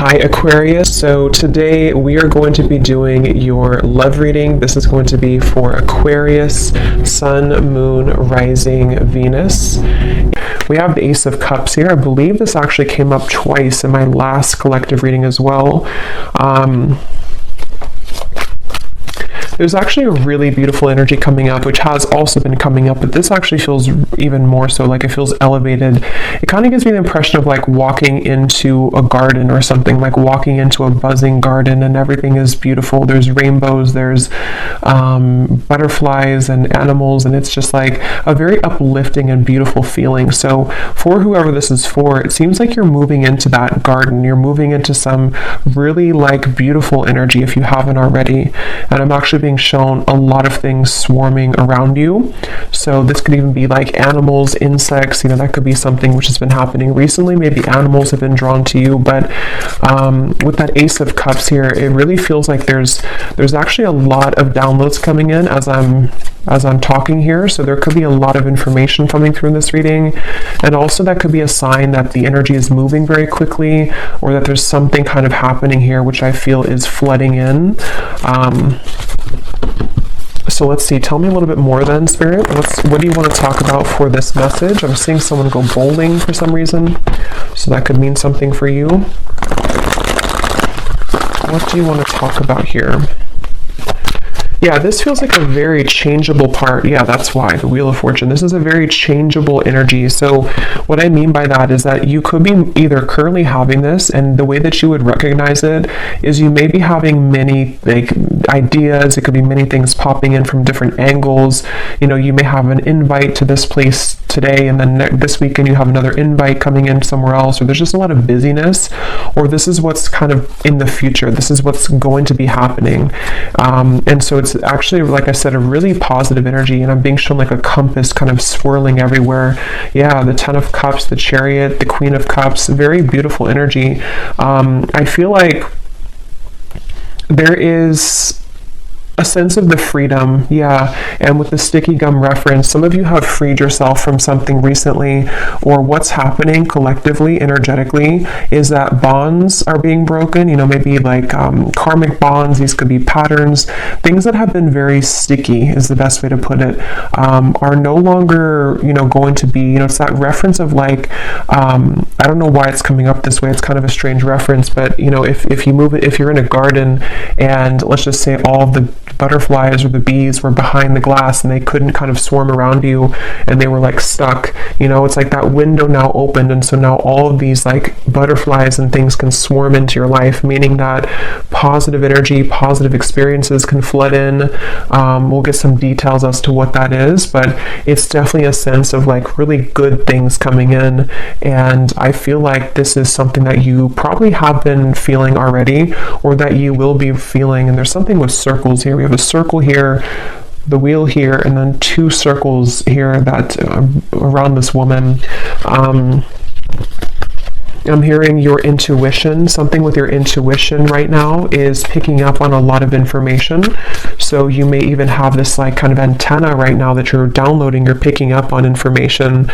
Hi Aquarius, so today we are going to be doing your love reading. This is going to be for Aquarius, Sun, Moon, Rising, Venus. We have the Ace of Cups here. I believe this actually came up twice in my last collective reading as well. There's actually a really beautiful energy coming up, which has also been coming up, but this actually feels even more so, like it feels elevated. It kind of gives me the impression of like walking into a garden or something, like walking into a buzzing garden and everything is beautiful. There's rainbows, there's butterflies and animals, and it's just like a very uplifting and beautiful feeling. So for whoever this is for, it seems like you're moving into that garden. You're moving into some really like beautiful energy if you haven't already. And I'm actually being shown a lot of things swarming around you. So this could even be like animals, insects, that could be something which has been happening recently. Maybe animals have been drawn to you, but with that Ace of Cups here, it really feels like there's actually a lot of downloads coming in as I'm talking here. So there could be a lot of information coming through in this reading, and also that could be a sign that the energy is moving very quickly, or that there's something kind of happening here which I feel is flooding in. So let's see, tell me a little bit more then, Spirit. What do you want to talk about for this message? I'm seeing someone go bowling for some reason, so that could mean something for you. What do you want to talk about here? Yeah, this feels like a very changeable part. Yeah, that's why, the Wheel of Fortune. This is a very changeable energy. So what I mean by that is that you could be either currently having this, and the way that you would recognize it is you may be having many like ideas. It could be many things popping in from different angles. You may have an invite to this place today, and then this weekend you have another invite coming in somewhere else, or there's just a lot of busyness, or this is what's kind of in the future. This is what's going to be happening. And so it's actually, like I said, a really positive energy, and I'm being shown like a compass kind of swirling everywhere. Yeah, the Ten of Cups, the Chariot, the Queen of Cups, very beautiful energy. I feel like there is a sense of the freedom, yeah, and with the sticky gum reference, some of you have freed yourself from something recently, or what's happening collectively, energetically, is that bonds are being broken, maybe like karmic bonds. These could be patterns, things that have been very sticky is the best way to put it, are no longer, going to be, it's that reference of like, I don't know why it's coming up this way, it's kind of a strange reference, but if you move it, if you're in a garden and let's just say all of the butterflies or the bees were behind the glass and they couldn't kind of swarm around you and they were like stuck, it's like that window now opened, and so now all of these like butterflies and things can swarm into your life, meaning that positive energy, positive experiences can flood in. We'll get some details as to what that is, but it's definitely a sense of like really good things coming in, and I feel like this is something that you probably have been feeling already, or that you will be feeling. And there's something with circles here. We have a circle here, the wheel here, and then two circles here that around this woman. I'm hearing your intuition. Something with your intuition right now is picking up on a lot of information. So you may even have this like kind of antenna right now that you're downloading, you're picking up on information,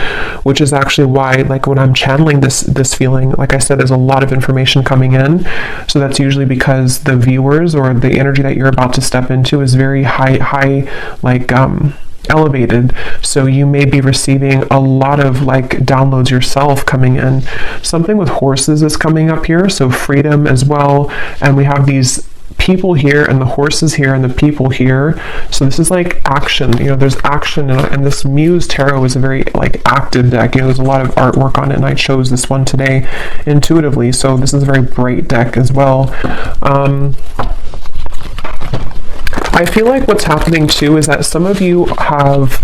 which is actually why, like when I'm channeling this feeling, like I said, there's a lot of information coming in. So that's usually because the viewers or the energy that you're about to step into is very high, like elevated, so you may be receiving a lot of like downloads yourself coming in. Something with horses is coming up here, so freedom as well, and we have these people here and the horses here and the people here, so this is like action. There's action, and this Muse Tarot is a very like active deck. There's a lot of artwork on it, and I chose this one today intuitively, so this is a very bright deck as well. I feel like what's happening too is that some of you have,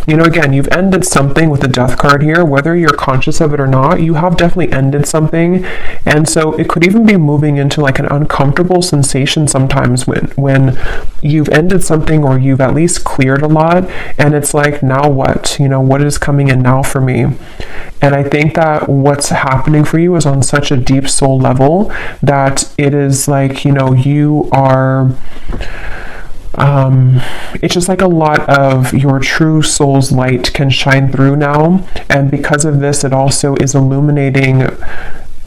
again, you've ended something with the Death card here, whether you're conscious of it or not. You have definitely ended something, and so it could even be moving into like an uncomfortable sensation sometimes when you've ended something, or you've at least cleared a lot, and it's like, now what? What is coming in now for me? And I think that what's happening for you is on such a deep soul level that it is like, you are it's just like a lot of your true soul's light can shine through now, and because of this, it also is illuminating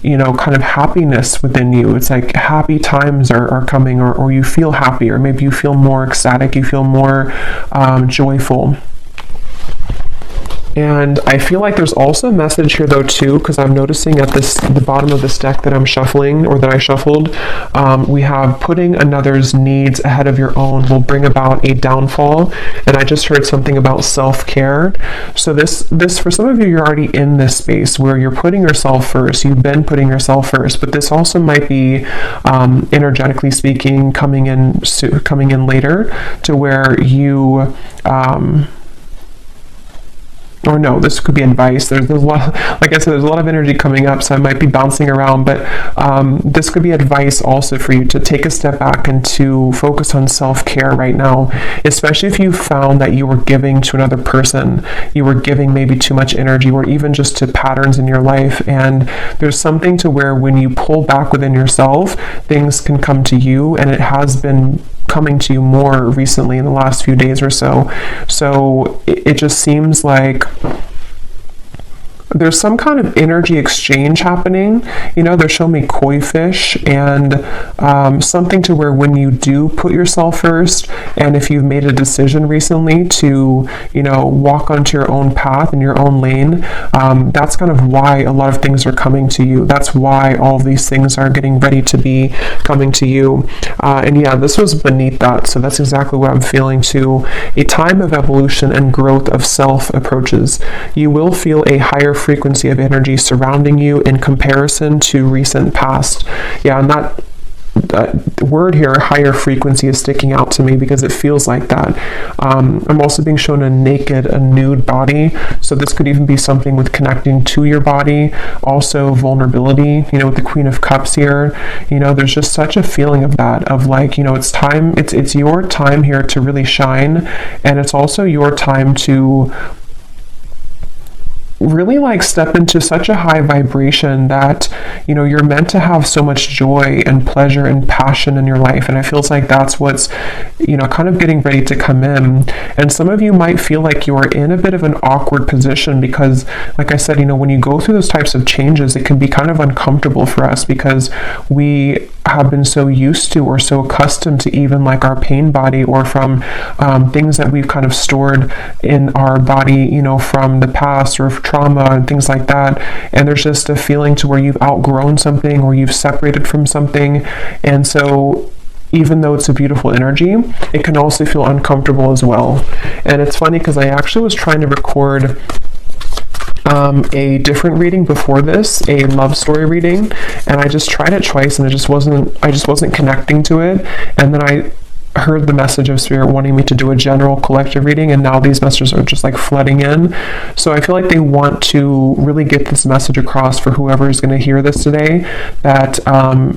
kind of happiness within you. It's like happy times are coming, or you feel happy, or maybe you feel more ecstatic, you feel more joyful. And I feel like there's also a message here though too, because I'm noticing at the bottom of this deck that I'm shuffling, or that I shuffled, we have putting another's needs ahead of your own will bring about a downfall. And I just heard something about self-care. So this for some of you, you're already in this space where you're putting yourself first. You've been putting yourself first, but this also might be energetically speaking coming in later, to where you or no, this could be advice. There's a lot, like I said, there's a lot of energy coming up, so I might be bouncing around, but this could be advice also for you to take a step back and to focus on self-care right now, especially if you found that you were giving to another person, you were giving maybe too much energy, or even just to patterns in your life, and there's something to where when you pull back within yourself, things can come to you, and it has been coming to you more recently in the last few days or so. So it just seems like there's some kind of energy exchange happening. They're showing me koi fish, and something to where when you do put yourself first, and if you've made a decision recently to, walk onto your own path in your own lane, that's kind of why a lot of things are coming to you. That's why all of these things are getting ready to be coming to you. And yeah, this was beneath that. So that's exactly what I'm feeling too. A time of evolution and growth of self approaches. You will feel a higher frequency of energy surrounding you in comparison to recent past. Yeah, and that word here, higher frequency, is sticking out to me because it feels like that. I'm also being shown a nude body, so this could even be something with connecting to your body. Also vulnerability, with the Queen of Cups here, there's just such a feeling of that, of like, it's time, it's your time here to really shine, and it's also your time to really like step into such a high vibration that you're meant to have so much joy and pleasure and passion in your life. And it feels like that's what's kind of getting ready to come in. And some of you might feel like you are in a bit of an awkward position because, like I said, when you go through those types of changes, it can be kind of uncomfortable for us because we have been so used to or so accustomed to even like our pain body, or from things that we've kind of stored in our body, from the past, or trauma and things like that. And there's just a feeling to where you've outgrown something, or you've separated from something. And so even though it's a beautiful energy, it can also feel uncomfortable as well. And it's funny because I actually was trying to record a different reading before this, a love story reading, and I just tried it twice, and I just wasn't connecting to it. And then I heard the message of Spirit wanting me to do a general collective reading, and now these messages are just like flooding in. So I feel like they want to really get this message across for whoever is going to hear this today, that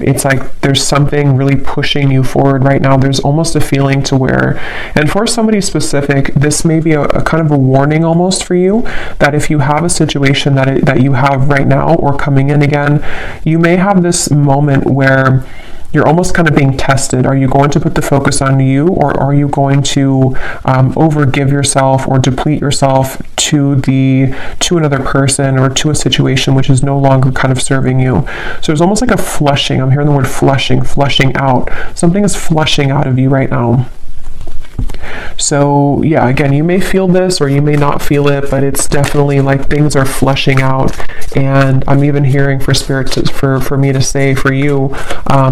it's like there's something really pushing you forward right now. There's almost a feeling to where, and for somebody specific, this may be a kind of a warning almost for you, that if you have a situation that you have right now or coming in again, you may have this moment where you're almost kind of being tested. Are you going to put the focus on you, or are you going to overgive yourself or deplete yourself to another person or to a situation which is no longer kind of serving you? So there's almost like a flushing. I'm hearing the word flushing out. Something is flushing out of you right now. So yeah, again, you may feel this or you may not feel it, but it's definitely like things are flushing out. And I'm even hearing for Spirit for me to say for you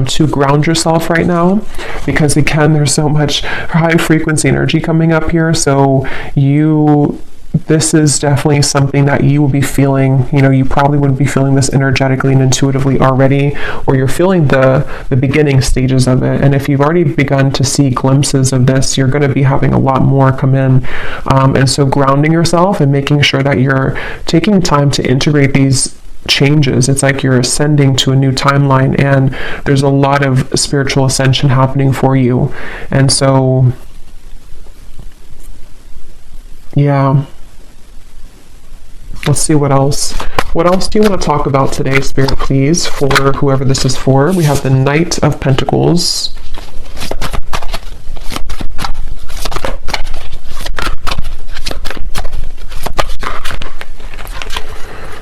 to ground yourself right now, because again, there's so much high frequency energy coming up here. So this is definitely something that you will be feeling. You probably wouldn't be feeling this energetically and intuitively already, or you're feeling the beginning stages of it. And if you've already begun to see glimpses of this, you're going to be having a lot more come in. And so grounding yourself and making sure that you're taking time to integrate these changes. It's like you're ascending to a new timeline, and there's a lot of spiritual ascension happening for you. And so, yeah. Let's see what else. What else do you want to talk about today, Spirit, please, for whoever this is for? We have the Knight of Pentacles.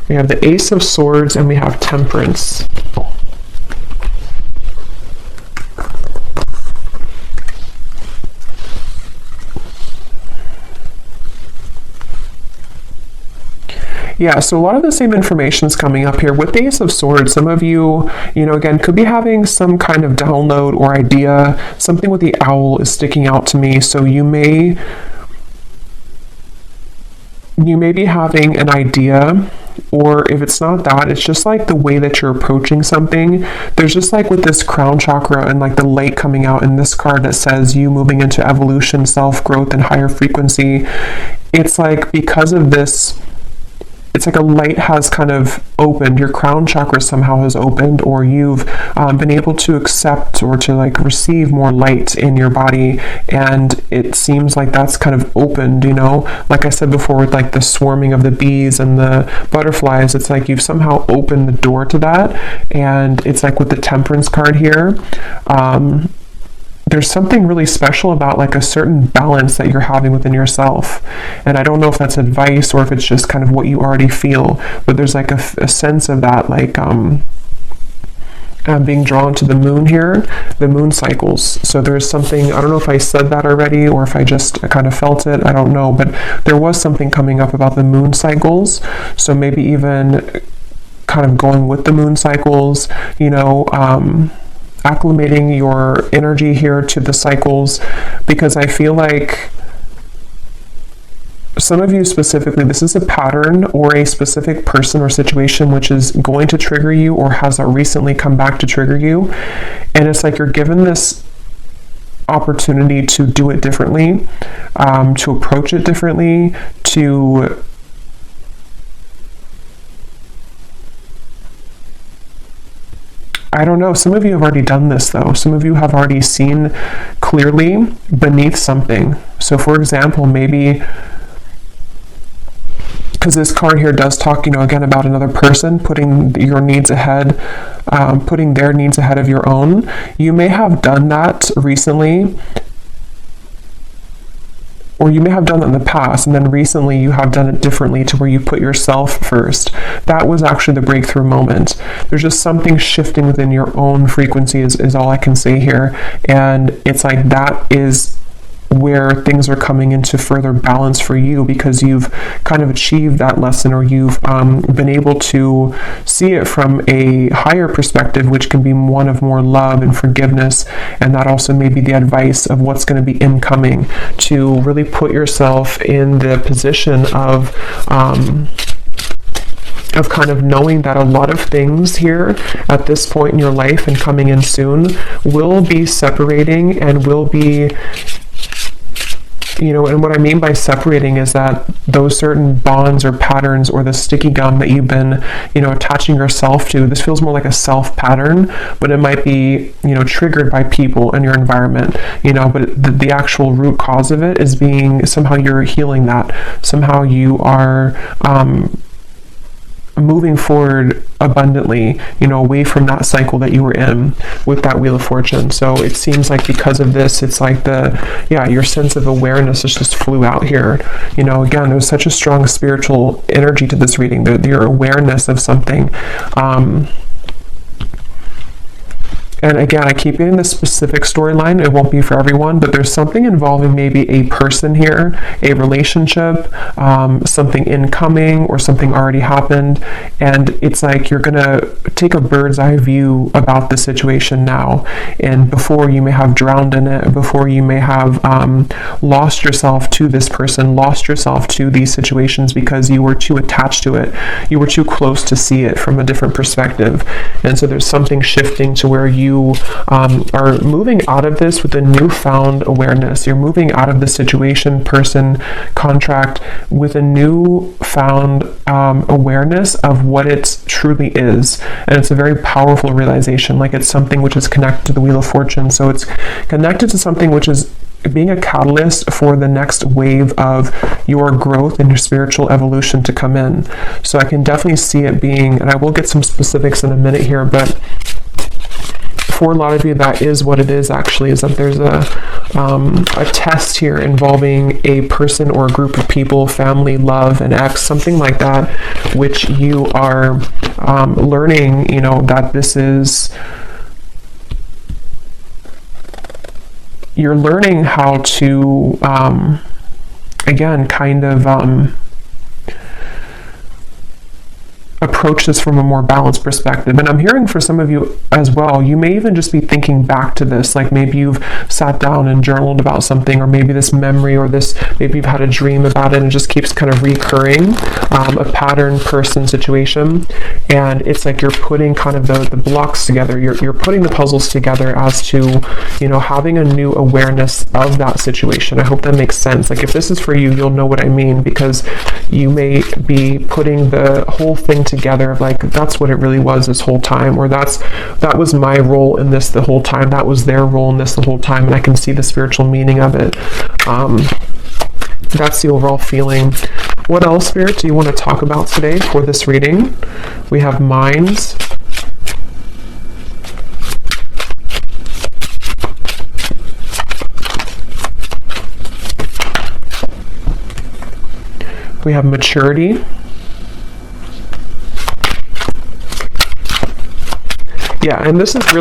We have the Ace of Swords and we have Temperance. Yeah, so a lot of the same information is coming up here. With the Ace of Swords, some of you, again, could be having some kind of download or idea. Something with the owl is sticking out to me. So you may be having an idea, or if it's not that, it's just like the way that you're approaching something. There's just like with this crown chakra and like the light coming out in this card that says you moving into evolution, self-growth, and higher frequency. It's like because of this, it's like a light has kind of opened, your crown chakra somehow has opened, or you've been able to accept or to like receive more light in your body, and it seems like that's kind of opened, like I said before with like the swarming of the bees and the butterflies. It's like you've somehow opened the door to that, and it's like with the Temperance card here, there's something really special about like a certain balance that you're having within yourself. And I don't know if that's advice or if it's just kind of what you already feel, but there's like a sense of that, like being drawn to the moon here, the moon cycles. So there's something, I don't know if I said that already or if I just kind of felt it, I don't know, but there was something coming up about the moon cycles. So maybe even kind of going with the moon cycles, acclimating your energy here to the cycles, because I feel like some of you specifically, this is a pattern or a specific person or situation which is going to trigger you or has recently come back to trigger you, and it's like you're given this opportunity to do it differently, to approach it differently, to I don't know, some of you have already done this though. Some of you have already seen clearly beneath something. So for example, maybe, because this card here does talk, again about another person putting your needs ahead, putting their needs ahead of your own. You may have done that recently, or you may have done that in the past, and then recently you have done it differently to where you put yourself first. That was actually the breakthrough moment. There's just something shifting within your own frequency is all I can say here. And it's like that is where things are coming into further balance for you, because you've kind of achieved that lesson, or you've been able to see it from a higher perspective, which can be one of more love and forgiveness. And that also may be the advice of what's going to be incoming, to really put yourself in the position of kind of knowing that a lot of things here at this point in your life and coming in soon will be separating and will be, and what I mean by separating is that those certain bonds or patterns or the sticky gum that you've been, attaching yourself to, this feels more like a self pattern, but it might be, triggered by people in your environment, but the actual root cause of it is being, somehow you're healing that. Somehow you are, moving forward abundantly, away from that cycle that you were in with that Wheel of Fortune. So it seems like because of this, it's like your sense of awareness just flew out here. Again, there's such a strong spiritual energy to this reading, your awareness of something. And again, I keep getting this specific storyline. It won't be for everyone, but there's something involving maybe a person here, a relationship, something incoming, or something already happened. And it's like you're going to take a bird's eye view about the situation now. And before you may have drowned in it, before you may have lost yourself to this person, lost yourself to these situations because you were too attached to it. You were too close to see it from a different perspective. And so there's something shifting to where you are moving out of this with a newfound awareness. You're moving out of the situation, person, contract with a newfound awareness of what it truly is. And it's a very powerful realization, like it's something which is connected to the Wheel of Fortune. So it's connected to something which is being a catalyst for the next wave of your growth and your spiritual evolution to come in. So I can definitely see it being, and I will get some specifics in a minute here, but for a lot of you, that is what it is actually, is that there's a test here involving a person or a group of people, family, love, an ex, something like that, which you are learning, you know, that this is, you're learning how to, again, kind of approach this from a more balanced perspective. And I'm hearing for some of you as well, you may even just be thinking back to this, like maybe you've sat down and journaled about something, or maybe this memory, or this, maybe you've had a dream about it and it just keeps kind of recurring, a pattern, person, situation. And it's like you're putting kind of the blocks together, you're putting the puzzles together as to, you know, having a new awareness of that situation. I hope that makes sense. Like if this is for you, you'll know what I mean, because you may be putting the whole thing together of like, that's what it really was this whole time, or that was my role in this the whole time, that was their role in this the whole time, and I can see the spiritual meaning of it. That's the overall feeling. What else, Spirit, do you want to talk about today for this reading? We have minds. We have maturity. Yeah, and this is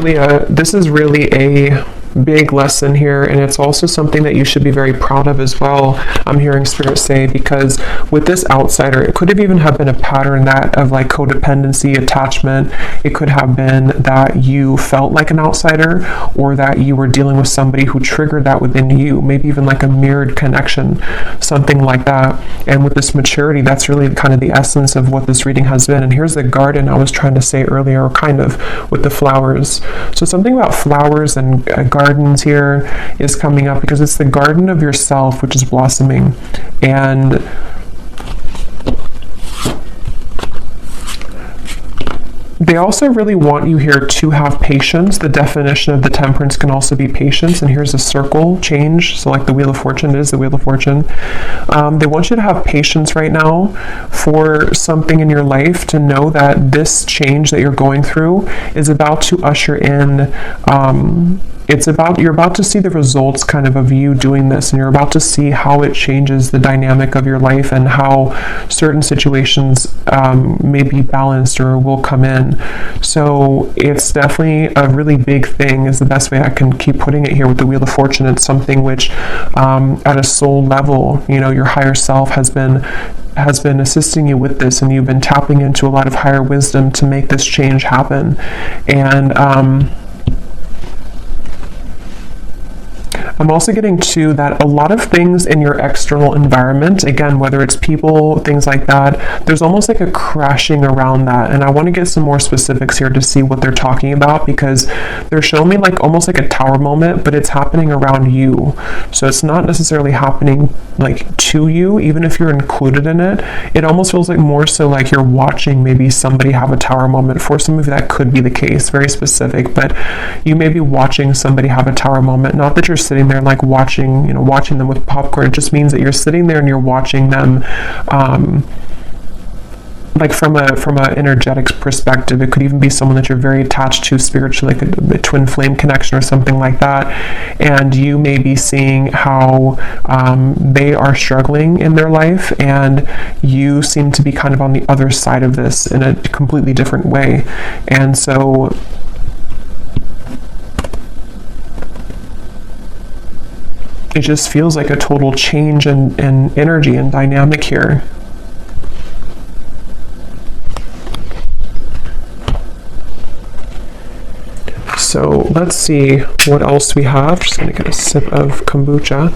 really a big lesson here, and it's also something that you should be very proud of as well, I'm hearing Spirit say, because with this outsider, it could have even have been a pattern that of like codependency, attachment. It could have been that you felt like an outsider, or that you were dealing with somebody who triggered that within you, maybe even like a mirrored connection, something like that. And with this maturity, that's really kind of the essence of what this reading has been. And here's the garden I was trying to say earlier, or kind of with the flowers. So something about flowers and gardens here is coming up, because it's the garden of yourself which is blossoming. And they also really want you here to have patience. The definition of the temperance can also be patience. And here's a circle change. So like the Wheel of Fortune, it is the Wheel of Fortune. They want you to have patience right now for something in your life, to know that this change that you're going through is about to usher in, you're about to see the results kind of you doing this, and you're about to see how it changes the dynamic of your life, and how certain situations may be balanced or will come in. So it's definitely a really big thing, is the best way I can keep putting it here with the Wheel of Fortune. It's something which at a soul level, you know, your higher self has been assisting you with this, and you've been tapping into a lot of higher wisdom to make this change happen. And I'm also getting to that a lot of things in your external environment, again, whether it's people, things like that, there's almost like a crashing around that. And I want to get some more specifics here to see what they're talking about, because they're showing me like almost like a tower moment, but it's happening around you. So it's not necessarily happening like to you, even if you're included in it. It almost feels like more so like you're watching maybe somebody have a tower moment. For some of you, that could be the case, very specific, but you may be watching somebody have a tower moment. Not that you're sitting there like watching them with popcorn. It just means that you're sitting there and you're watching them like from a energetic perspective. It could even be someone that you're very attached to spiritually, like a twin flame connection or something like that, and you may be seeing how they are struggling in their life, and you seem to be kind of on the other side of this in a completely different way. And so it just feels like a total change in energy and dynamic here. So let's see what else we have. Just going to get a sip of kombucha.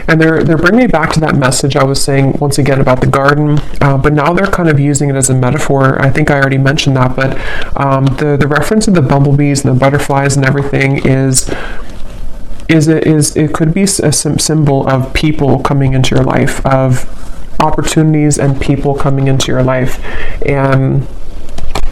And they're bringing me back to that message I was saying once again about the garden, but now they're kind of using it as a metaphor. I think I already mentioned that, but the reference of the bumblebees and the butterflies and everything it could be a symbol of people coming into your life, of opportunities and people coming into your life. And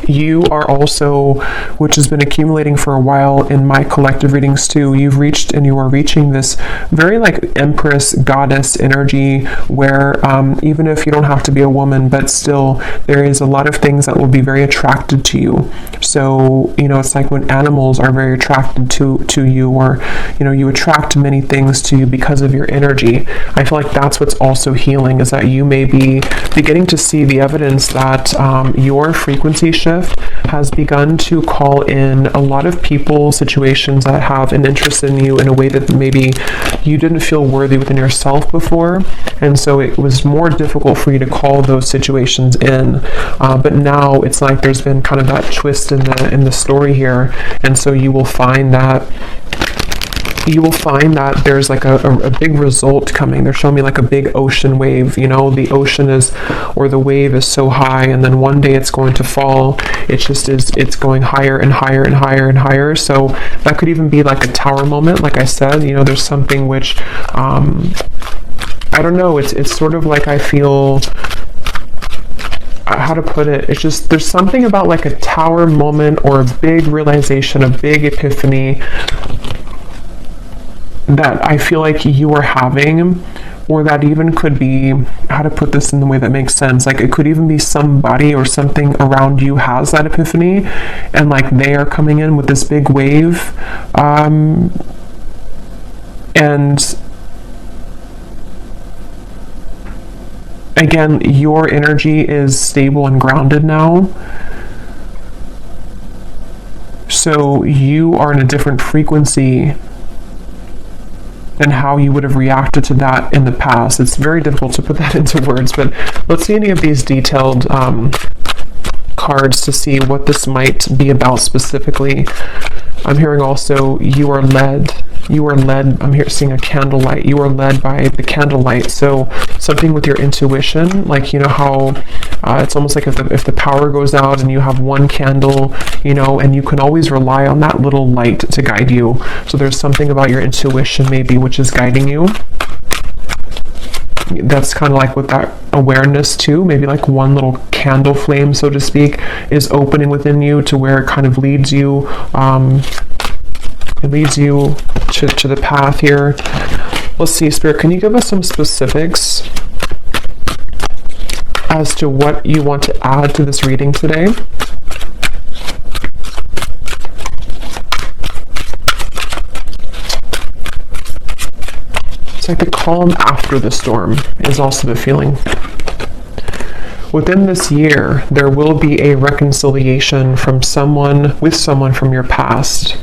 You are also, which has been accumulating for a while in my collective readings too, you've reached and you are reaching this very like empress goddess energy where even if you don't have to be a woman, but still there is a lot of things that will be very attracted to you. So, you know, it's like when animals are very attracted to you, or, you know, you attract many things to you because of your energy. I feel like that's what's also healing, is that you may be beginning to see the evidence that your frequency shift has begun to call in a lot of people, situations that have an interest in you in a way that maybe you didn't feel worthy within yourself before, and so it was more difficult for you to call those situations in, but now it's like there's been kind of that twist in the story here, and so you will find that there's like a big result coming. They're showing me like a big ocean wave, you know, the ocean is, or the wave is so high, and then one day it's going to fall. It's going higher and higher and higher and higher. So that could even be like a tower moment. Like I said, you know, there's something which, I don't know, it's sort of like I feel, how to put it, it's just, there's something about like a tower moment or a big realization, a big epiphany that I feel like you are having, or that even could be, how to put this in the way that makes sense, like it could even be somebody or something around you has that epiphany, and like they are coming in with this big wave, and again, your energy is stable and grounded now. So you are in a different frequency than how you would have reacted to that in the past. It's very difficult to put that into words, but let's see any of these detailed cards to see what this might be about specifically. I'm hearing also you are led, I'm here seeing a candlelight. You are led by the candlelight. So something with your intuition, like, you know how it's almost like if the power goes out and you have one candle, you know, and you can always rely on that little light to guide you. So there's something about your intuition maybe which is guiding you. That's kind of like with that awareness too, maybe like one little candle flame, so to speak, is opening within you to where it kind of leads you, to the path here. Let's see, Spirit, can you give us some specifics as to what you want to add to this reading today? It's like the calm after the storm is also the feeling. Within this year, there will be a reconciliation from someone from your past.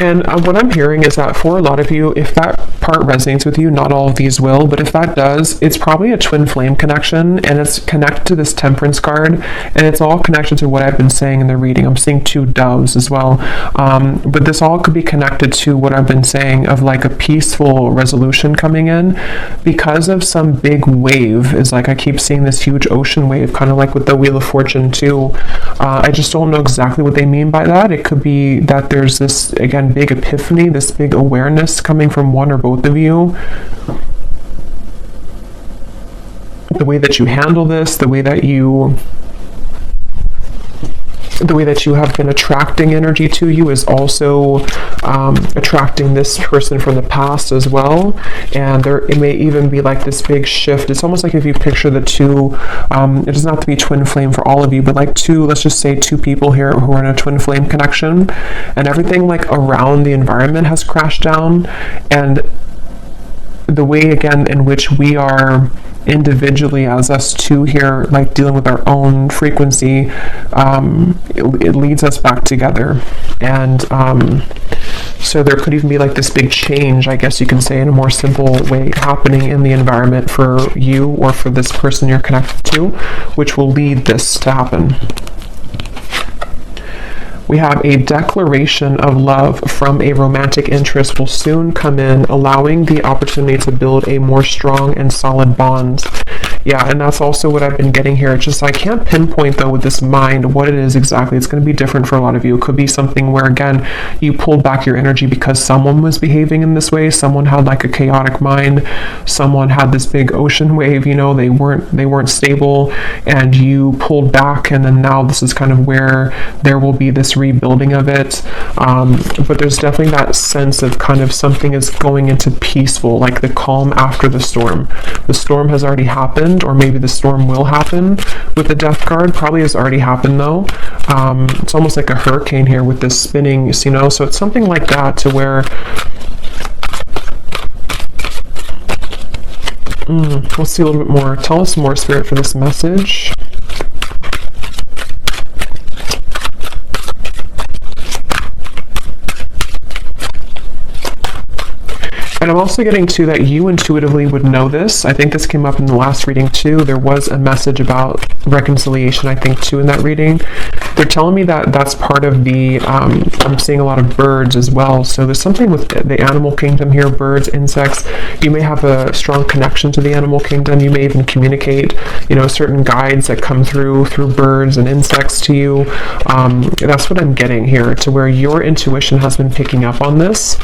And what I'm hearing is that for a lot of you, if that part resonates with you, not all of these will, but if that does, it's probably a twin flame connection, and it's connected to this temperance card, and it's all connected to what I've been saying in the reading. I'm seeing two doves as well, but this all could be connected to what I've been saying of like a peaceful resolution coming in because of some big wave. Is like I keep seeing this huge ocean wave, kind of like with the Wheel of Fortune too. I just don't know exactly what they mean by that. It could be that there's this, again, big epiphany, this big awareness coming from one or both of you. The way that you handle this, the way that you have been attracting energy to you is also attracting this person from the past as well. And it may even be like this big shift. It's almost like if you picture the two, it doesn't have to be twin flame for all of you, but like let's just say two people here who are in a twin flame connection, and everything like around the environment has crashed down, and the way again in which we are individually as us two here, like dealing with our own frequency, it leads us back together. And so there could even be like this big change, I guess you can say in a more simple way, happening in the environment for you or for this person you're connected to, which will lead this to happen. We have a declaration of love from a romantic interest will soon come in, allowing the opportunity to build a more strong and solid bond. Yeah, and that's also what I've been getting here. It's just I can't pinpoint, though, with this mind what it is exactly. It's going to be different for a lot of you. It could be something where, again, you pulled back your energy because someone was behaving in this way. Someone had like a chaotic mind. Someone had this big ocean wave, you know, they weren't stable, and you pulled back, and then now this is kind of where there will be this rebuilding of it. But there's definitely that sense of kind of something is going into peaceful, like the calm after the storm. The storm has already happened, or maybe the storm will happen with the Death card. Probably has already happened, though. It's almost like a hurricane here with this spinning, you know, so it's something like that to where let's see a little bit more. Tell us more, Spirit, for this message. And I'm also getting to that you intuitively would know this. I think this came up in the last reading too. There was a message about reconciliation, I think, too, in that reading. They're telling me that that's part of the, I'm seeing a lot of birds as well. So there's something with the animal kingdom here, birds, insects. You may have a strong connection to the animal kingdom. You may even communicate, you know, certain guides that come through birds and insects to you. That's what I'm getting here, to where your intuition has been picking up on this.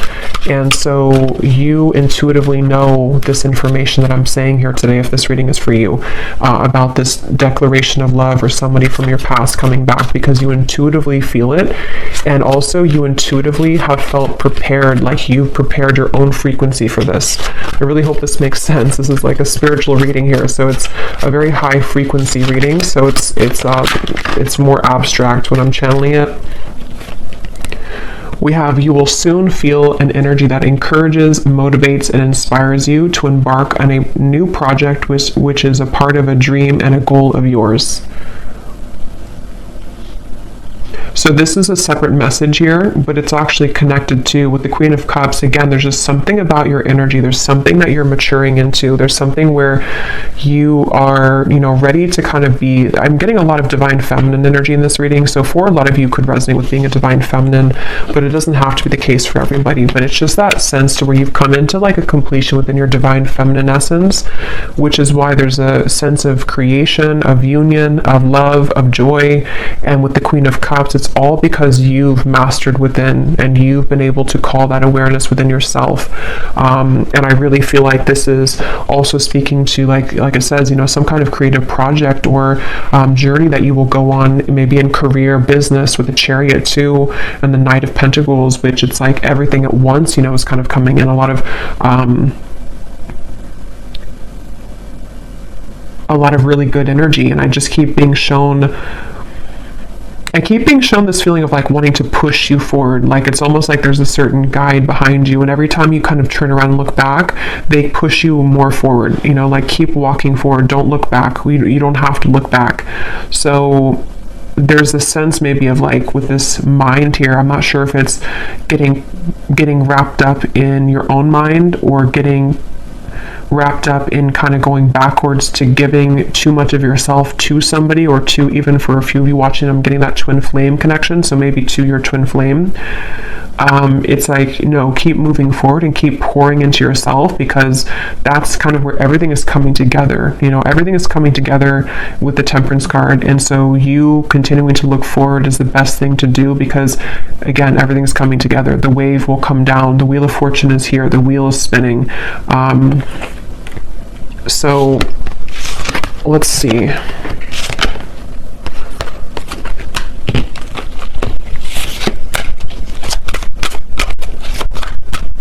And so you intuitively know this information that I'm saying here today, if this reading is for you, about this declaration of love or somebody from your past coming back, because you intuitively feel it, and also you intuitively have felt prepared, like you've prepared your own frequency for this. I really hope this makes sense. This is like a spiritual reading here, so it's a very high frequency reading, so it's more abstract when I'm channeling it. We have, you will soon feel an energy that encourages, motivates, and inspires you to embark on a new project which is a part of a dream and a goal of yours. So this is a separate message here, but it's actually connected to with the Queen of Cups. Again, there's just something about your energy. There's something that you're maturing into. There's something where you are, you know, ready to kind of be, I'm getting a lot of divine feminine energy in this reading. So for a lot of you could resonate with being a divine feminine, but it doesn't have to be the case for everybody. But it's just that sense to where you've come into like a completion within your divine feminine essence, which is why there's a sense of creation, of union, of love, of joy. And with the Queen of Cups, it's all because you've mastered within, and you've been able to call that awareness within yourself. And I really feel like this is also speaking to, like it says, you know, some kind of creative project or journey that you will go on, maybe in career, business, with the Chariot too, and the Knight of Pentacles, which it's like everything at once, you know, is kind of coming in. A lot of really good energy, and I just keep being shown this feeling of like wanting to push you forward. Like it's almost like there's a certain guide behind you, and every time you kind of turn around and look back, they push you more forward, you know, like keep walking forward, don't look back. You don't have to look back. So there's a sense maybe of like with this mind here, I'm not sure if it's getting wrapped up in your own mind, or getting wrapped up in kind of going backwards to giving too much of yourself to somebody, or to, even for a few of you watching, I'm getting that twin flame connection, so maybe to your twin flame. It's like, you know, keep moving forward and keep pouring into yourself, because that's kind of where everything is coming together. You know, everything is coming together with the Temperance card, and so you continuing to look forward is the best thing to do, because again, everything's coming together. The wave will come down, the Wheel of Fortune is here, the wheel is spinning. So let's see.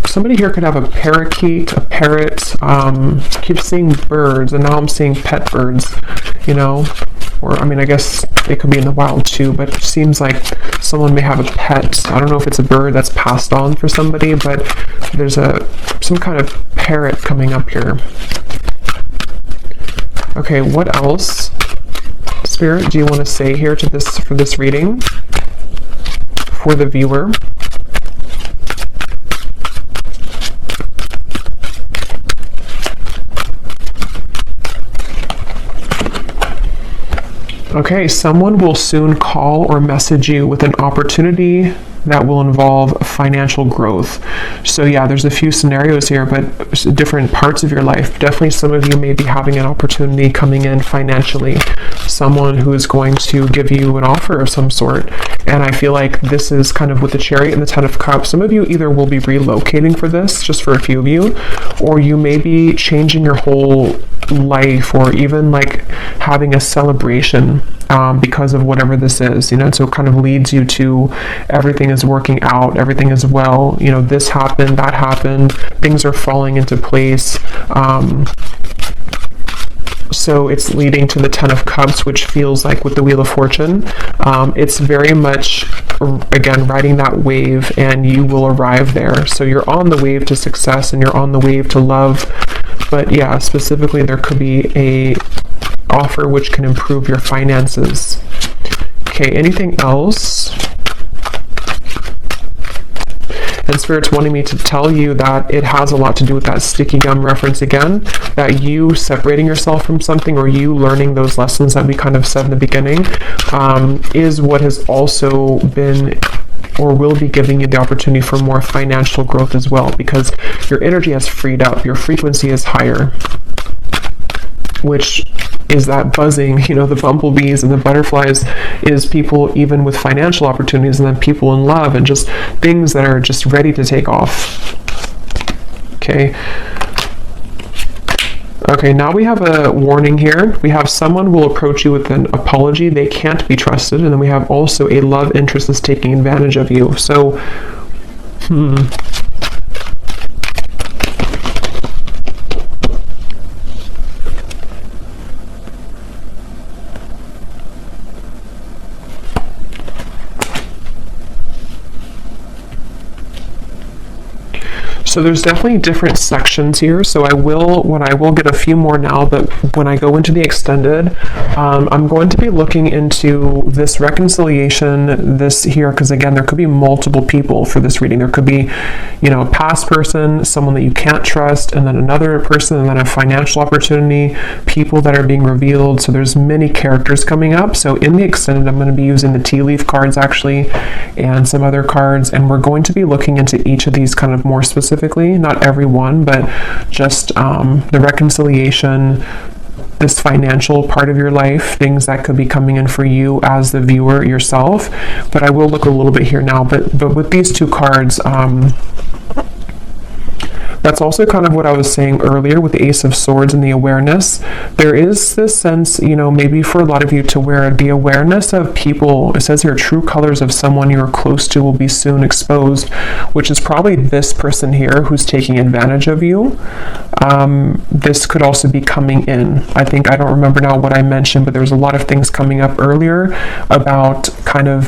Somebody here could have a parakeet, a parrot. Keep seeing birds, and now I'm seeing pet birds, you know. Or, I mean, I guess it could be in the wild too, but it seems like someone may have a pet. I don't know if it's a bird that's passed on for somebody, but there's some kind of parrot coming up here. Okay, what else, Spirit, do you want to say here to this, for this reading, for the viewer? Okay, someone will soon call or message you with an opportunity that will involve financial growth. So yeah, there's a few scenarios here, but different parts of your life. Definitely some of you may be having an opportunity coming in financially, someone who is going to give you an offer of some sort. And I feel like this is kind of with the Chariot and the Ten of Cups. Some of you either will be relocating for this, just for a few of you, or you may be changing your whole life, or even like having a celebration because of whatever this is, you know. So it kind of leads you to everything is working out, everything is well, you know, this happened, that happened, things are falling into place. So it's leading to the Ten of Cups, which feels like with the Wheel of Fortune, it's very much, again, riding that wave, and you will arrive there. So you're on the wave to success, and you're on the wave to love. But yeah, specifically, there could be a offer which can improve your finances. Okay, anything else? And Spirit's wanting me to tell you that it has a lot to do with that sticky gum reference again, that you separating yourself from something, or you learning those lessons that we kind of said in the beginning, is what has also been or will be giving you the opportunity for more financial growth as well, because your energy has freed up, your frequency is higher, which is that buzzing, you know, the bumblebees and the butterflies, is people even with financial opportunities, and then people in love, and just things that are just ready to take off. Okay, now we have a warning here. We have someone will approach you with an apology. They can't be trusted. And then we have also a love interest that's taking advantage of you. So, So there's definitely different sections here. So I will get a few more now, but when I go into the extended, I'm going to be looking into this reconciliation, this here, because again, there could be multiple people for this reading. There could be, you know, a past person, someone that you can't trust, and then another person, and then a financial opportunity, people that are being revealed. So there's many characters coming up. So in the extended, I'm going to be using the tea leaf cards actually, and some other cards, and we're going to be looking into each of these kind of more specifically, not every one, but just the reconciliation, this financial part of your life, things that could be coming in for you as the viewer yourself. But I will look a little bit here now, but with these two cards, that's also kind of what I was saying earlier with the Ace of Swords and the awareness. There is this sense, you know, maybe for a lot of you to where the awareness of people, it says here, true colors of someone you are close to will be soon exposed, which is probably this person here who's taking advantage of you. This could also be coming in. I don't remember now what I mentioned, but there's a lot of things coming up earlier about kind of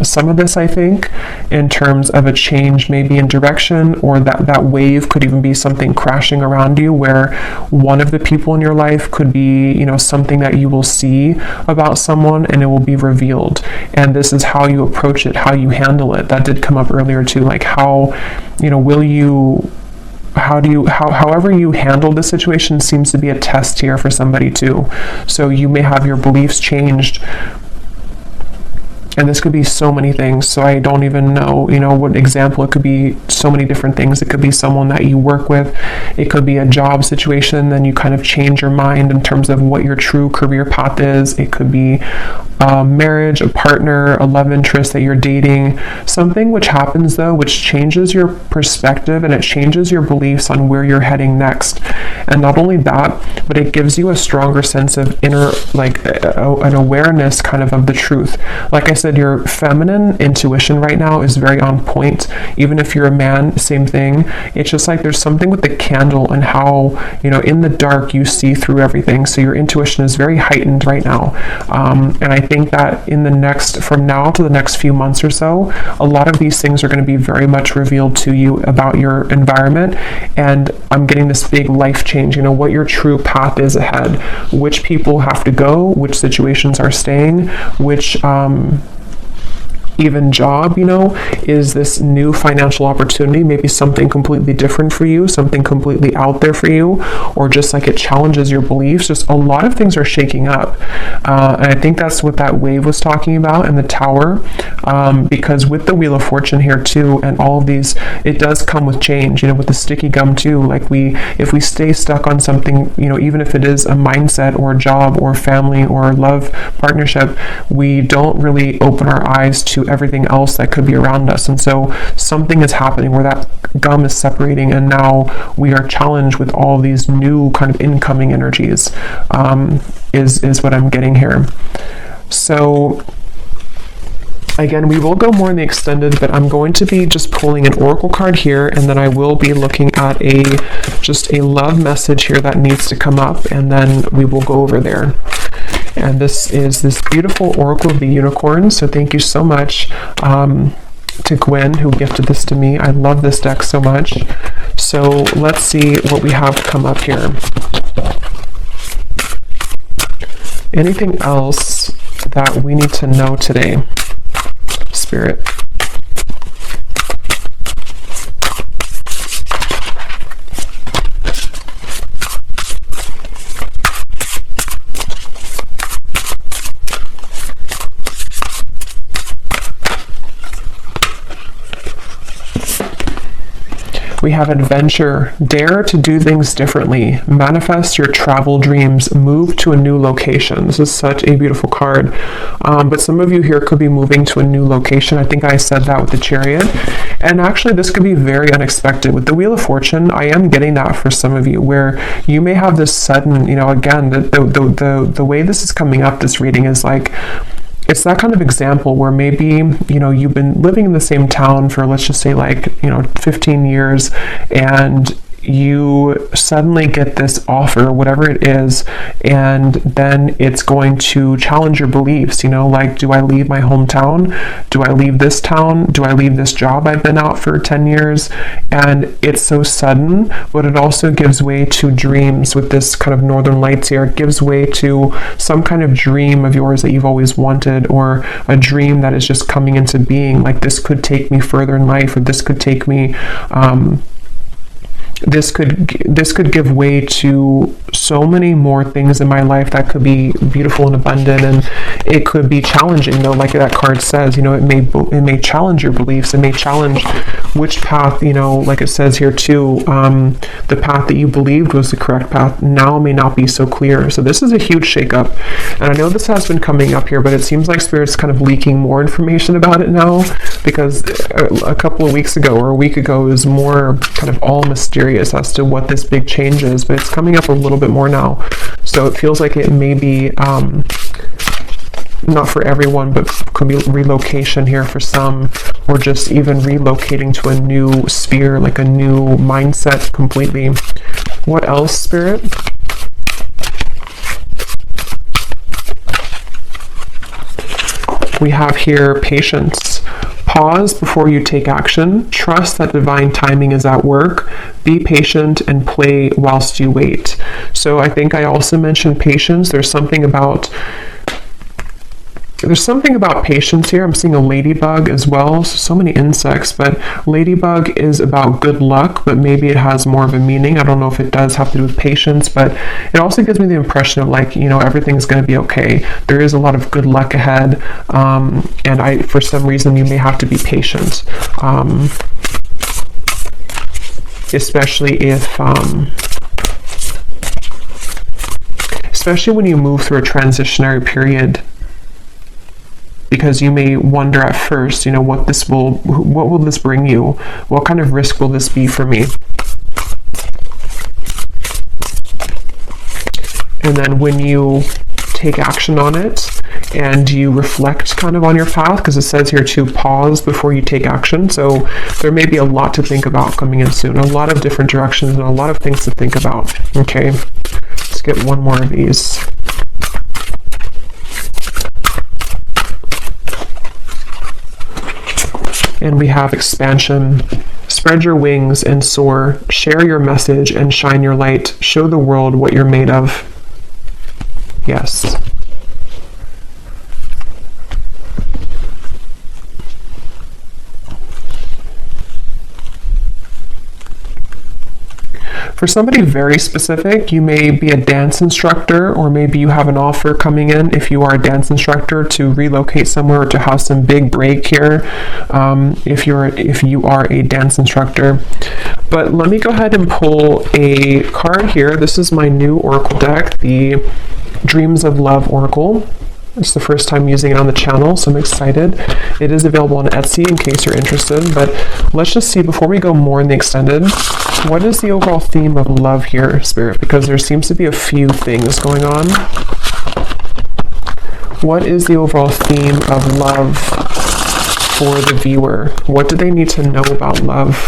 some of this, I think, in terms of a change maybe in direction, or that wave could even be something crashing around you, where one of the people in your life could be, you know, something that you will see about someone and it will be revealed. And this is how you approach it, how you handle it. That did come up earlier too, like how, you know, however you handle the situation seems to be a test here for somebody too. So you may have your beliefs changed, and this could be so many things. So I don't even know, you know, what example. It could be so many different things. It could be someone that you work with. It could be a job situation. Then you kind of change your mind in terms of what your true career path is. It could be marriage, a partner, a love interest that you're dating. Something which happens though, which changes your perspective, and it changes your beliefs on where you're heading next. And not only that, but it gives you a stronger sense of inner, like an awareness kind of the truth. Like I said, your feminine intuition right now is very on point. Even if you're a man, same thing. It's just like there's something with the candle and how, you know, in the dark you see through everything. So your intuition is very heightened right now. And I think that from now to the next few months or so, a lot of these things are going to be very much revealed to you about your environment. And I'm getting this big life change, you know, what your true path is ahead, which people have to go, which situations are staying, which even job, is this new financial opportunity, maybe something completely different for you, something completely out there for you, or just like it challenges your beliefs. Just a lot of things are shaking up. And I think that's what that wave was talking about in the Tower, because with the Wheel of Fortune here too, and all of these, it does come with change, with the sticky gum too. Like if we stay stuck on something, even if it is a mindset or a job or family or love partnership, we don't really open our eyes to everything else that could be around us. And so something is happening where that gum is separating, and now we are challenged with all these new kind of incoming energies, is what I'm getting here. So again, we will go more in the extended, but I'm going to be just pulling an oracle card here, and then I will be looking at just a love message here that needs to come up, and then we will go over there. And this is this beautiful Oracle of the Unicorn. So thank you so much to Gwen, who gifted this to me. I love this deck so much. So let's see what we have come up here. Anything else that we need to know today, Spirit? We have adventure. Dare to do things differently. Manifest your travel dreams. Move to a new location. This is such a beautiful card. But some of you here could be moving to a new location. I think I said that with the Chariot. And actually, this could be very unexpected. With the Wheel of Fortune, I am getting that for some of you, where you may have this sudden, again, the way this is coming up, this reading is like, it's that kind of example where maybe, you've been living in the same town for, let's just say 15 years, and you suddenly get this offer, whatever it is, and then it's going to challenge your beliefs, like, do I leave my hometown? Do I leave this town? Do I leave this job I've been out for 10 years? And it's so sudden, but it also gives way to dreams with this kind of Northern Lights here. It gives way to some kind of dream of yours that you've always wanted, or a dream that is just coming into being, like, this could take me further in life, or this could take me, this could give way to so many more things in my life that could be beautiful and abundant, and it could be challenging, though, like that card says, it may challenge your beliefs, it may challenge which path, like it says here too, the path that you believed was the correct path now may not be so clear. So this is a huge shakeup, and I know this has been coming up here, but it seems like Spirit's kind of leaking more information about it now, because a couple of weeks ago or a week ago it was more kind of all mysterious as to what this big change is, but it's coming up a little bit more now. So it feels like it may be not for everyone, but could be relocation here for some, or just even relocating to a new sphere, like a new mindset completely. What else, Spirit? We have here patience. Pause before you take action. Trust that divine timing is at work. Be patient and play whilst you wait. So I think I also mentioned patience. There's something about patience here. I'm seeing a ladybug as well. So many insects, but ladybug is about good luck, but maybe it has more of a meaning. I don't know if it does have to do with patience, but it also gives me the impression of everything's going to be okay. There is a lot of good luck ahead, and for some reason you may have to be patient, especially when you move through a transitionary period. Because you may wonder at first, what will this bring you? What kind of risk will this be for me? And then when you take action on it and you reflect kind of on your path, because it says here to pause before you take action. So there may be a lot to think about coming in soon, a lot of different directions and a lot of things to think about. Okay, let's get one more of these. And we have expansion. Spread your wings and soar. Share your message and shine your light. Show the world what you're made of. Yes. For somebody very specific, you may be a dance instructor, or maybe you have an offer coming in if you are a dance instructor to relocate somewhere or to have some big break here, if you are a dance instructor. But let me go ahead and pull a card here. This is my new Oracle deck, the Dreams of Love Oracle. It's the first time using it on the channel, so I'm excited. It is available on Etsy in case you're interested, but let's just see, before we go more in the extended, what is the overall theme of love here, Spirit? Because there seems to be a few things going on. What is the overall theme of love for the viewer? What do they need to know about love?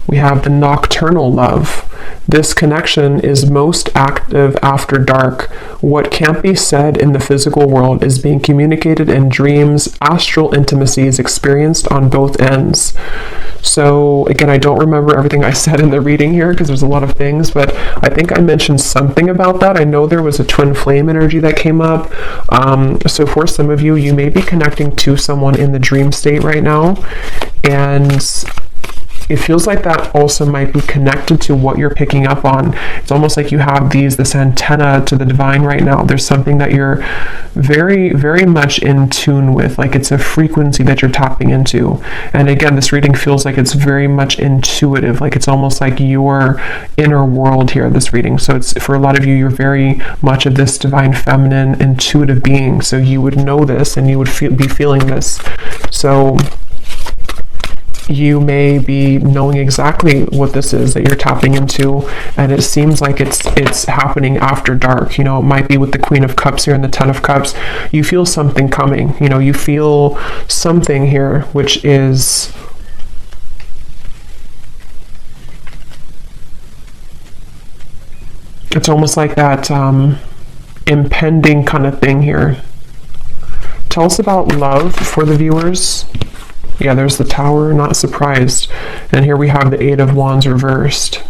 We have the nocturnal love. This connection is most active after dark. What can't be said in the physical world is being communicated in dreams. Astral intimacy is experienced on both ends. So again, I don't remember everything I said in the reading here because there's a lot of things, but I think I mentioned something about that. I know there was a twin flame energy that came up. So for some of you, you may be connecting to someone in the dream state right now, and it feels like that also might be connected to what you're picking up on. It's almost like you have this antenna to the divine right now. There's something that you're very, very much in tune with, like it's a frequency that you're tapping into. And again, this reading feels like it's very much intuitive, like it's almost like your inner world here, this reading. So it's, for a lot of you, you're very much of this divine feminine intuitive being. So you would know this and you would be feeling this. So you may be knowing exactly what this is that you're tapping into, and it seems like it's happening after dark. You know, it might be with the Queen of Cups here and the Ten of Cups. You feel something coming. You know, you feel something here, which is it's almost like that impending kind of thing here. Tell us about love for the viewers. Yeah, there's the Tower, not surprised. And here we have the Eight of Wands reversed.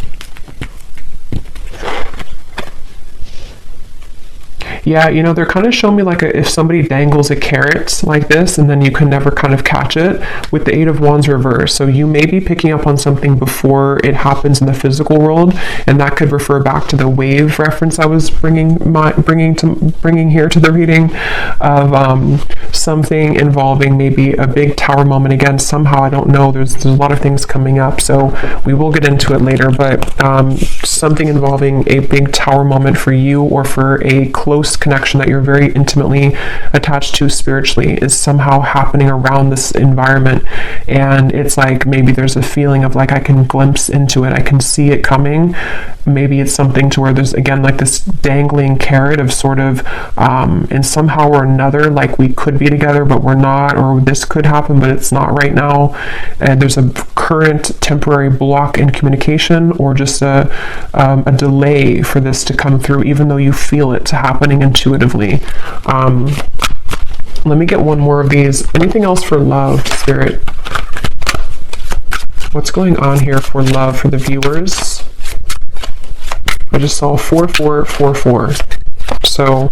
Yeah, you know, they're kind of showing me like if somebody dangles a carrot like this and then you can never kind of catch it with the Eight of Wands reversed. So you may be picking up on something before it happens in the physical world, and that could refer back to the wave reference I was bringing here to the reading of something involving maybe a big tower moment. Again, somehow, I don't know, there's a lot of things coming up, so we will get into it later, but something involving a big tower moment for you, or for a close connection that you're very intimately attached to spiritually, is somehow happening around this environment. And it's like maybe there's a feeling of like I can glimpse into it, I can see it coming. Maybe it's something to where there's again like this dangling carrot of sort of and somehow or another like we could be together but we're not, or this could happen but it's not right now, and there's a current temporary block in communication, or just a delay for this to come through, even though you feel it happening intuitively. Let me get one more of these. Anything else for love, Spirit? What's going on here for love for the viewers? I just saw 4444. So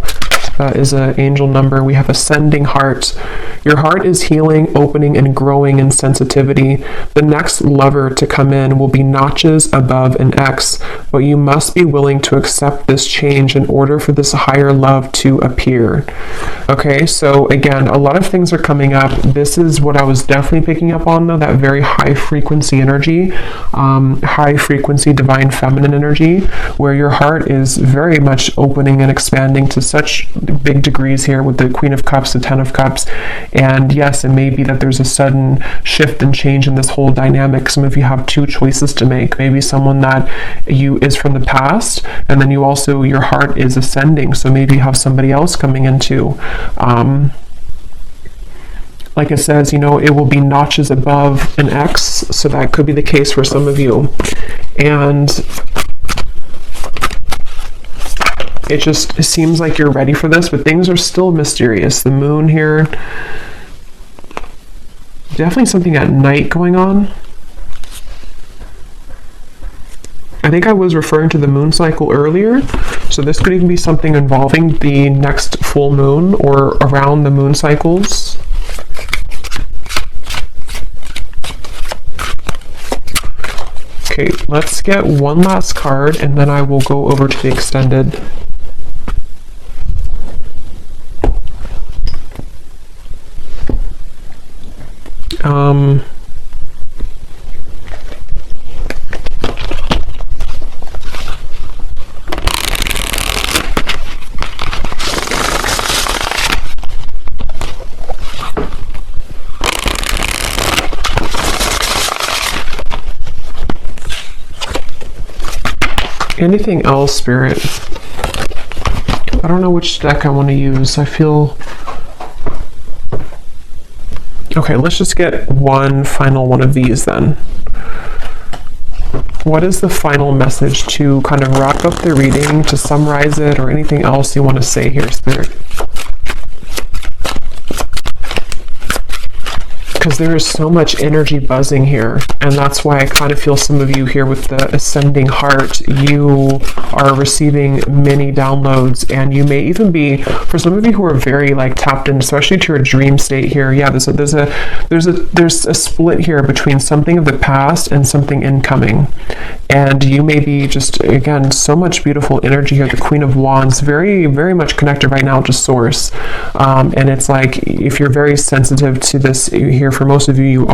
that is an angel number. We have ascending heart. Your heart is healing, opening, and growing in sensitivity. The next lover to come in will be notches above an X, but you must be willing to accept this change in order for this higher love to appear. Okay, so again, a lot of things are coming up. This is what I was definitely picking up on, though, that very high frequency energy, high frequency divine feminine energy, where your heart is very much opening and expanding to such big degrees here with the Queen of Cups, the Ten of Cups. And yes, it may be that there's a sudden shift and change in this whole dynamic. Some of you have two choices to make. Maybe someone that is from the past, and then you also, your heart is ascending. So maybe you have somebody else coming into, like it says, you know, it will be notches above an X. So that could be the case for some of you. And it seems like you're ready for this, but things are still mysterious. The moon here, definitely something at night going on. I think I was referring to the moon cycle earlier, so this could even be something involving the next full moon or around the moon cycles. Okay, let's get one last card and then I will go over to the extended. Anything else, Spirit? I don't know which deck I want to use. I feel... Okay, let's just get one final one of these then. What is the final message to kind of wrap up the reading, to summarize it, or anything else you want to say here, Spirit? Because there is so much energy buzzing here, and that's why I kind of feel some of you here with the ascending heart, you are receiving many downloads, and you may even be, for some of you who are very like tapped in, especially to your dream state here, yeah, there's a split here between something of the past and something incoming, and you may be just, again, so much beautiful energy here. The Queen of Wands, very, very much connected right now to Source, and it's like, if you're very sensitive to this here, for most of you,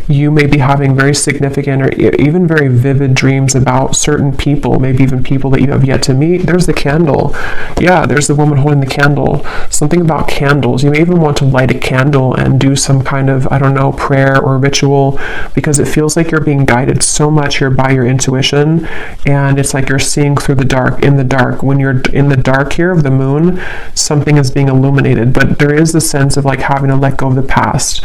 you may be having very significant or even very vivid dreams about certain people, maybe even people that you have yet to meet. There's the candle. Yeah, there's the woman holding the candle. Something about candles. You may even want to light a candle and do some kind of, I don't know, prayer or ritual, because it feels like you're being guided so much here by your intuition, and it's like you're seeing through the dark, in the dark. When you're in the dark here of the moon, something is being illuminated, but there is a sense of like having to let go of the past.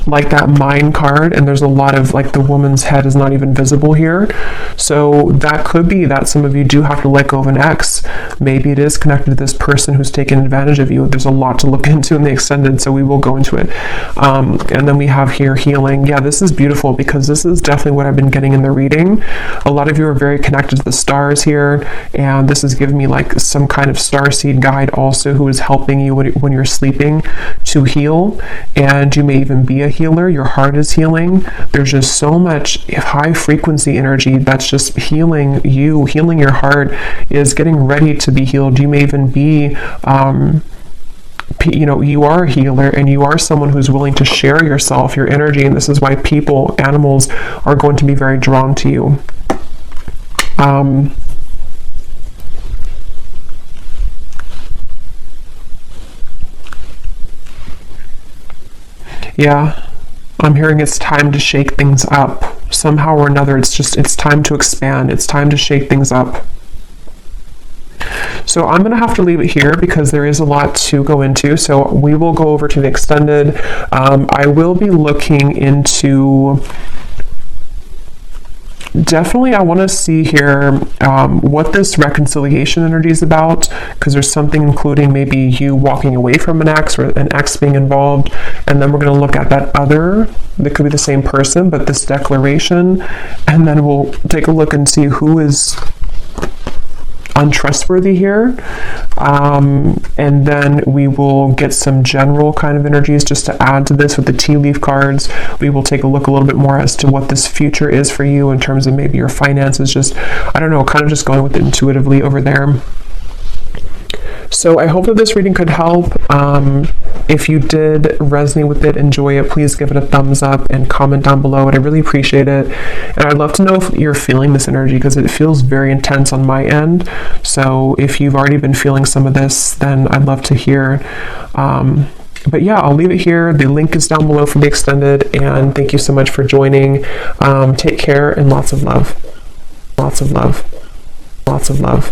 Like that mind card, and there's a lot of like the woman's head is not even visible here, so that could be that some of you do have to let go of an ex. Maybe it is connected to this person who's taken advantage of you. There's a lot to look into in the extended, so we will go into it. And then we have here healing. Yeah, this is beautiful, because this is definitely what I've been getting in the reading. A lot of you are very connected to the stars here, and this is giving me like some kind of starseed guide also, who is helping you when you're sleeping to heal, and you may even be a healer. Your heart is healing. There's just so much high frequency energy that's just healing you. Healing your heart is getting ready to be healed. You may even be you know, you are a healer, and you are someone who's willing to share yourself, your energy, and this is why people, animals, are going to be very drawn to you. Yeah, I'm hearing it's time to shake things up. Somehow or another, it's time to expand. It's time to shake things up. So I'm going to have to leave it here, because there is a lot to go into. So we will go over to the extended. I will be looking into... Definitely, I want to see here what this reconciliation energy is about, because there's something including maybe you walking away from an ex, or an ex being involved, and then we're going to look at that other, that could be the same person, but this declaration, and then we'll take a look and see who is untrustworthy here, and then we will get some general kind of energies just to add to this with the tea leaf cards. We will take a look a little bit more as to what this future is for you in terms of maybe your finances, just, I don't know, kind of just going with it intuitively over there. So I hope that this reading could help. If you did resonate with it, enjoy it, please give it a thumbs up and comment down below. I really appreciate it. And I'd love to know if you're feeling this energy, because it feels very intense on my end. So if you've already been feeling some of this, then I'd love to hear. But yeah, I'll leave it here. The link is down below for the extended, and thank you so much for joining. Take care, and lots of love. Lots of love. Lots of love.